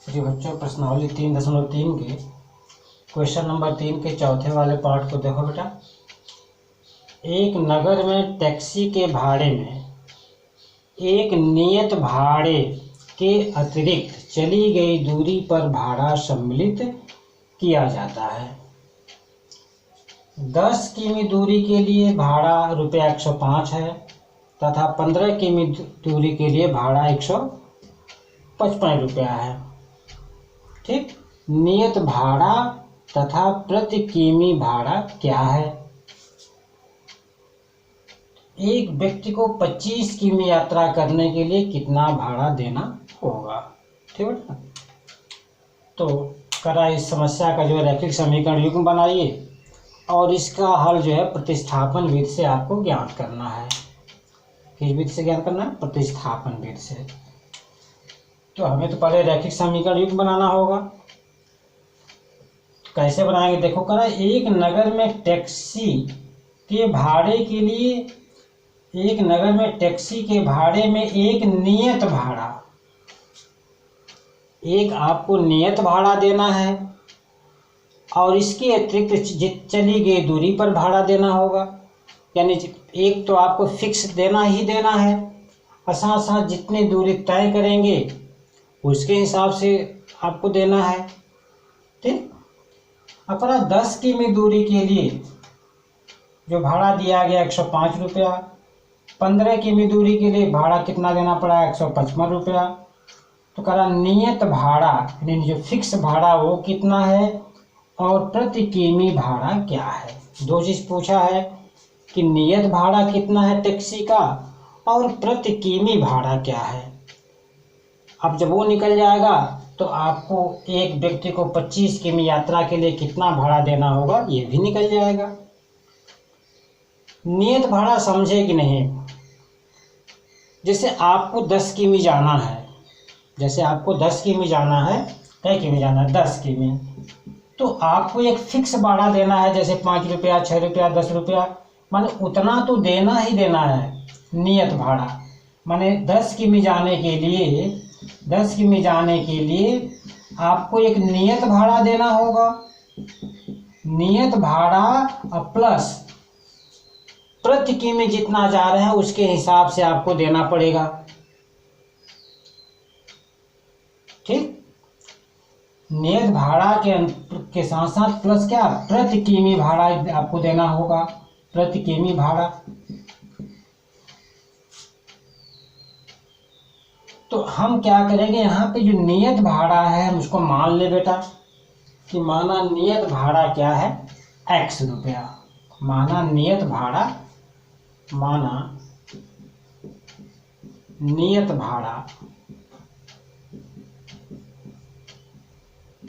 जी बच्चों, प्रश्नावली 3.3 के क्वेश्चन नंबर 3 के चौथे वाले पार्ट को देखो बेटा। एक नगर में टैक्सी के भाड़े में एक नियत भाड़े के अतिरिक्त चली गई दूरी पर भाड़ा सम्मिलित किया जाता है। 10 किमी दूरी के लिए भाड़ा रुपया 105 है तथा 15 किमी दूरी के लिए भाड़ा 155 रुपया है। ठीक, नियत भाड़ा तथा प्रति किमी भाड़ा क्या है? एक व्यक्ति को 25 किमी यात्रा करने के लिए कितना भाड़ा देना होगा? ठीक है, तो करा इस समस्या का जो है रैखिक समीकरण युग्म बनाइए और इसका हल जो है प्रतिस्थापन विधि से आपको ज्ञात करना है। किस विधि से ज्ञात करना है? प्रतिस्थापन विधि से। तो हमें तो पहले रैखिक समीकरण युग्म बनाना होगा। कैसे बनाएंगे देखो करा। एक नगर में टैक्सी के भाड़े के लिए एक नगर में टैक्सी के भाड़े में एक नियत भाड़ा, एक आपको नियत भाड़ा देना है और इसके अतिरिक्त चली गई दूरी पर भाड़ा देना होगा। यानी एक तो आपको फिक्स देना ही देना है और साथ साथ जितनी दूरी तय करेंगे उसके हिसाब से आपको देना है। ठीक, अपना 10 किमी दूरी के लिए जो भाड़ा दिया गया 105 रुपया, 15 किमी दूरी के लिए भाड़ा कितना देना पड़ा? 155 रुपया। तो करा नियत भाड़ा यानी जो फिक्स भाड़ा वो कितना है और प्रति किमी भाड़ा क्या है? दो चीज़ पूछा है कि नियत भाड़ा कितना है टैक्सी का और प्रति किमी भाड़ा क्या है। अब जब वो निकल जाएगा तो आपको एक व्यक्ति को 25 किमी यात्रा के लिए कितना भाड़ा देना होगा ये भी निकल जाएगा। नियत भाड़ा समझे कि नहीं? जैसे आपको 10 किमी जाना है, जैसे आपको 10 किमी जाना है, कई किमी जाना है? 10 किमी। तो आपको एक फिक्स भाड़ा देना है, जैसे 5 रुपया, 6 रुपया, 10 रुपया, माने उतना तो देना ही देना है नियत भाड़ा। माने 10 किमी जाने के लिए 10 किमी जाने के लिए आपको एक नियत भाड़ा देना होगा। नियत भाड़ा प्लस प्रति किमी जितना जा रहे हैं उसके हिसाब से आपको देना पड़ेगा। ठीक, नियत भाड़ा के साथ साथ प्लस क्या? प्रति किमी भाड़ा आपको देना होगा। प्रति किमी भाड़ा। तो हम क्या करेंगे, यहाँ पे जो नियत भाड़ा है हम उसको मान ले बेटा कि माना नियत भाड़ा क्या है? x रुपया। माना नियत भाड़ा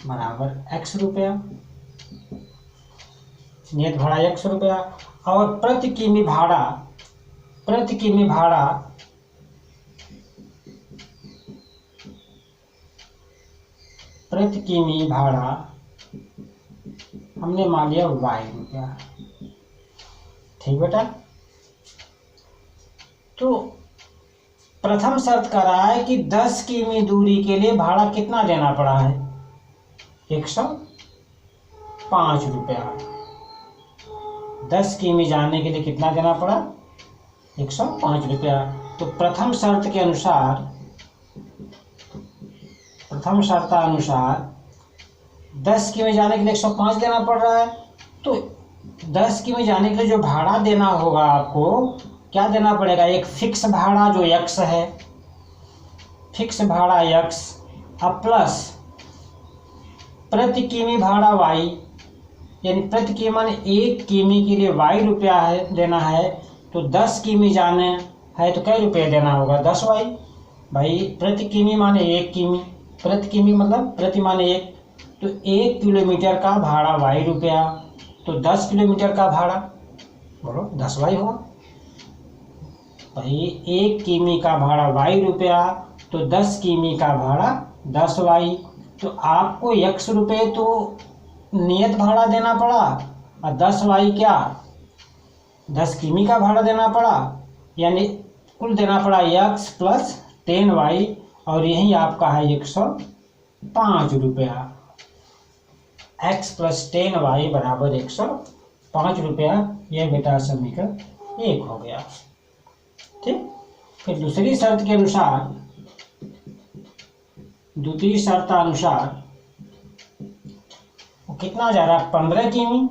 बराबर x रुपया। नियत भाड़ा x रुपया और प्रति किमी भाड़ा हमने मान लिया y रुपया। ठीक बेटा, तो प्रथम शर्त करा है कि 10 किमी दूरी के लिए भाड़ा कितना देना पड़ा है? 105 रुपया। 10 किमी जाने के लिए कितना देना पड़ा? 105 रुपया। तो प्रथम शर्त के अनुसार 10 किमी जाने के लिए 105 देना पड़ रहा है। तो 10 किमी जाने के लिए जो भाड़ा देना होगा आपको क्या देना पड़ेगा? एक फिक्स भाड़ा जो x है, फिक्स भाड़ा x अब प्लस प्रति किमी भाड़ा y, यानी प्रति किमी माने 1 किमी के लिए y रुपया है देना है। तो 10 किमी जाने है तो कई रुपये देना होगा? 10y। भाई प्रति किमी माने 1 किमी, प्रति किमी मतलब प्रति माने 1, तो 1 किलोमीटर का भाड़ा y रुपया। तो 10 किलोमीटर का भाड़ा बोलो 10y होगा। भाई 1 किमी का भाड़ा y रुपया तो 10 किमी का भाड़ा 10y। तो आपको x रुपये तो नियत भाड़ा देना पड़ा और 10y क्या? 10 किमी का भाड़ा देना पड़ा, यानी कुल देना पड़ा x प्लस 10y और यही आपका है 105। 5 रुपया। x प्लस 10y बराबर 105 रुपया। यह बेटा समीकरण 1 हो गया। ठीक। फिर दूसरी शर्त के अनुसार, द्वितीय शर्तानुसार वो कितना जा रहा है, 15 किमी।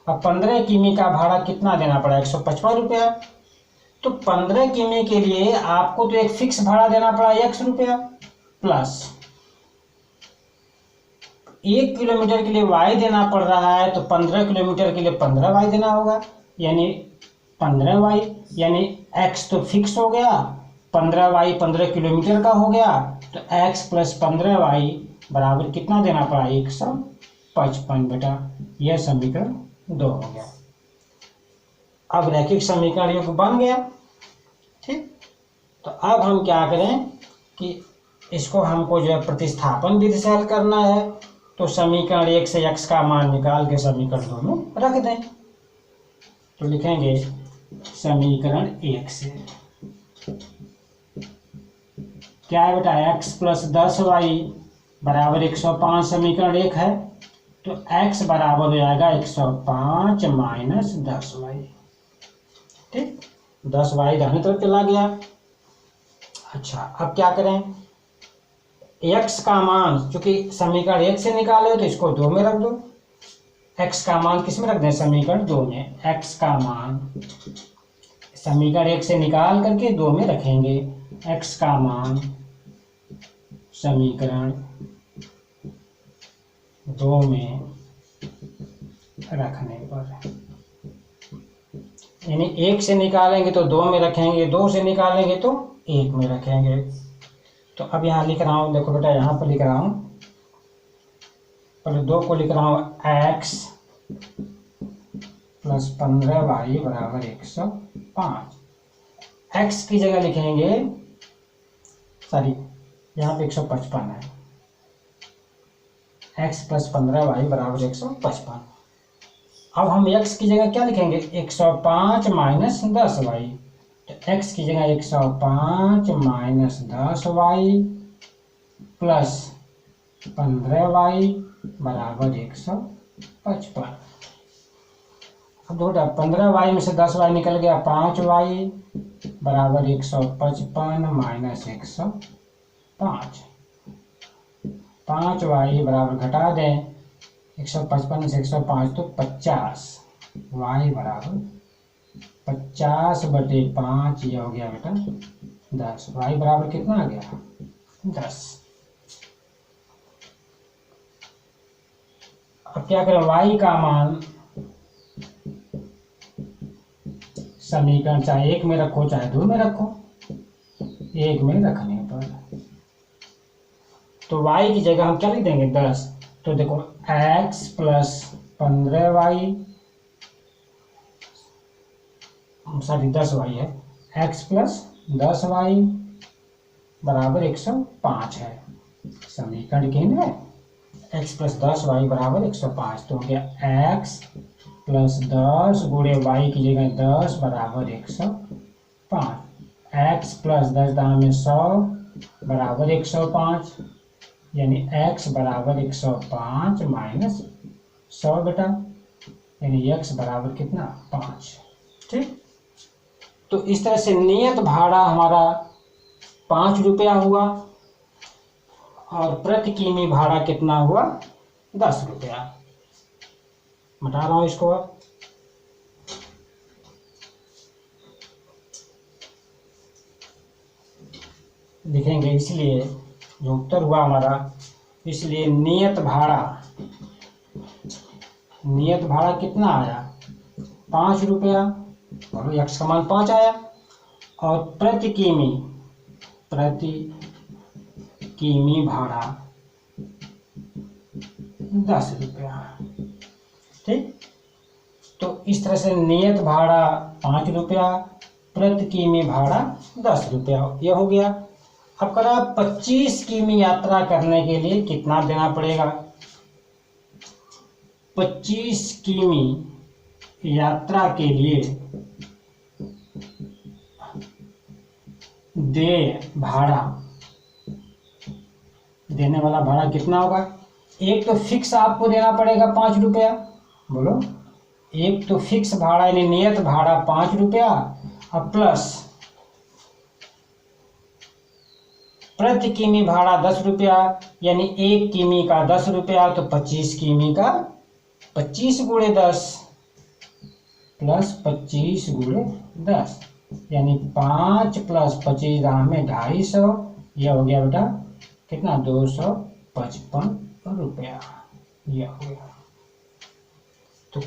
अब 15 किमी का भाड़ा कितना देना पड़ा, 155 रुपया। तो 15 किमी के लिए आपको तो एक फिक्स भाड़ा देना पड़ा ₹X, प्लस 1 किलोमीटर के लिए y देना पड़ रहा है, तो 15 किलोमीटर के लिए 15y देना होगा, यानी 15y, यानी x तो फिक्स हो गया, 15y 15 किलोमीटर का हो गया, तो x प्लस 15y बराबर कितना देना पड़ा, 155 बेटा। यह समीकरण 2 हो गया। अब रैखिक समीकरण योग बन गया। ठीक। तो अब हम क्या करें कि इसको हमको जो है प्रतिस्थापन विधि से हल करना है। तो समीकरण 1 से x का मान निकाल के समीकरण 2 में रख दें। तो लिखेंगे समीकरण 1 से क्या है बेटा, x प्लस 10y बराबर 105 समीकरण 1 है। तो x बराबर हो जाएगा 105 माइनस 10y। ठीक। 10y दाहिने तरफ चला गया। अच्छा, अब क्या करें, x का मान चूंकि समीकरण 1 से निकाले हो तो इसको 2 में रख दो। x का मान किस में रख दें, समीकरण 2 में। x का मान समीकरण 1 से निकाल करके 2 में रखेंगे। x का मान समीकरण 2 में रखने पर, यानी 1 से निकालेंगे तो 2 में रखेंगे, 2 से निकालेंगे तो 1 में रखेंगे। तो अब यहाँ लिख रहा हूँ, देखो बेटा यहाँ पर लिख रहा हूँ, पहले 2 को लिख रहा हूँ x प्लस 15y बराबर 105। x की जगह लिखेंगे, सॉरी यहाँ पे 155 है, x प्लस 15y बराबर 155। अब हम x की जगह क्या लिखेंगे, 105 माइनस 10y। तो x की जगह 105 माइनस 10y प्लस 15y बराबर 155। अब देखो 15y में से 10y निकल गया, 5y बराबर 155 माइनस 105। 5y बराबर घटा दें 155 से 105 तो 50, y बराबर 50/5, यह हो गया बेटा 10। y बराबर कितना आ गया, 10। अब क्या करें, y का मान समीकरण चाहे 1 में रखो चाहे 2 में रखो, 1 में रखने पर तो y की जगह हम क्या लिख देंगे, 10। तो देखो x plus 15y, sorry 10y है, x प्लस 10y बराबर 105 है। समीकरण के ना x प्लस 10y बराबर 105। तो हो गया x प्लस 10 गुणे y की जगह 10 बराबर 105। x प्लस 10 दाम में 100 बराबर 105, यानी x बराबर 105 माइनस 100 बेटा, यानी x बराबर कितना, 5। ठीक। तो इस तरह से नियत भाड़ा हमारा 5 रुपया हुआ और प्रति किमी भाड़ा कितना हुआ, 10 रुपया। बता रहा हूं इसको, लिखेंगे, इसलिए जो उत्तर हुआ हमारा, इसलिए नियत भाड़ा कितना आया, 5 रुपया, और x का मान 5 आया, और प्रति किमी भाड़ा 10 रुपया। ठीक। तो इस तरह से नियत भाड़ा 5 रुपया, प्रति किमी भाड़ा 10 रुपया, यह हो गया। अब करा 25 किमी यात्रा करने के लिए कितना देना पड़ेगा, 25 किमी यात्रा के लिए देय भाड़ा देने वाला भाड़ा कितना होगा? एक तो फिक्स आपको देना पड़ेगा 5 रुपया, बोलो। एक तो फिक्स भाड़ा यानी नियत भाड़ा 5 रुपया और प्लस प्रति किमी भाड़ा 10 रुपया, यानी 1 किमी का 10 रुपया, तो 25 किमी का 25 गुणे 10 प्लस 25 गुणे 10, यानी 5 प्लस 25 दाम में 250, यह हो गया बेटा कितना? 255 रुपया, यह हो गया। तो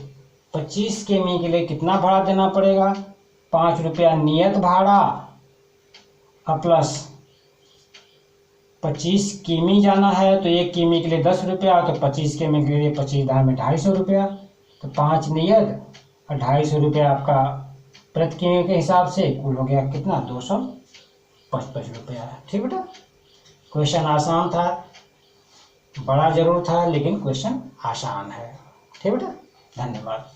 25 किमी के लिए कितना भाड़ा देना पड़ेगा? 5 रुपया नियत भाड़ा और प्लस 25 किमी जाना है तो 1 किमी के लिए 10 रुपया, तो 25 किमी के लिए 25 दाम में 250 रुपया, तो 5 नियत और 250 रुपया आपका प्रति किमी के हिसाब से कुल हो गया कितना? 255 रुपया। ठीक बेटा, क्वेश्चन आसान था, बड़ा जरूर था लेकिन क्वेश्चन आसान है। ठीक बेटा, धन्यवाद।